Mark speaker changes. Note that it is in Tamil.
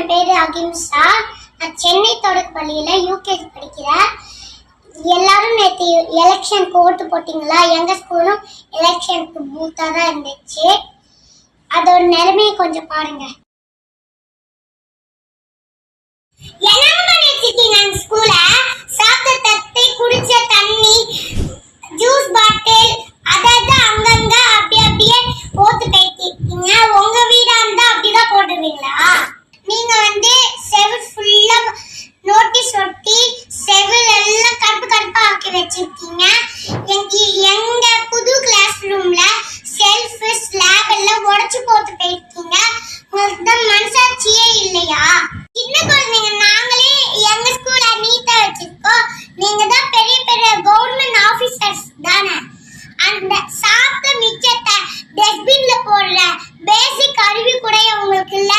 Speaker 1: என் பேரு அகிம்சா. நான் சென்னை தொடக்க பள்ளியில யூகேஜி படிக்கிறேன். எல்லாரும் நேற்று எலெக்ஷனுக்கு ஓட்டு போட்டீங்களா? எங்க ஸ்கூலும் எலெக்ஷனுக்கு பூத்தா தான் இருந்துச்சு. அதோட நிலைமையை கொஞ்சம் பாருங்க. ஸ்கூல சாப்பிட்ட தட்டு, குடிச்ச தண்ணி, ஜூஸ் பாட்டில் அதாவது அங்கங்க அப்படியே போட்டு பேசிருக்கீங்க. உங்க வீடா இருந்தா அப்படிதான் போட்டு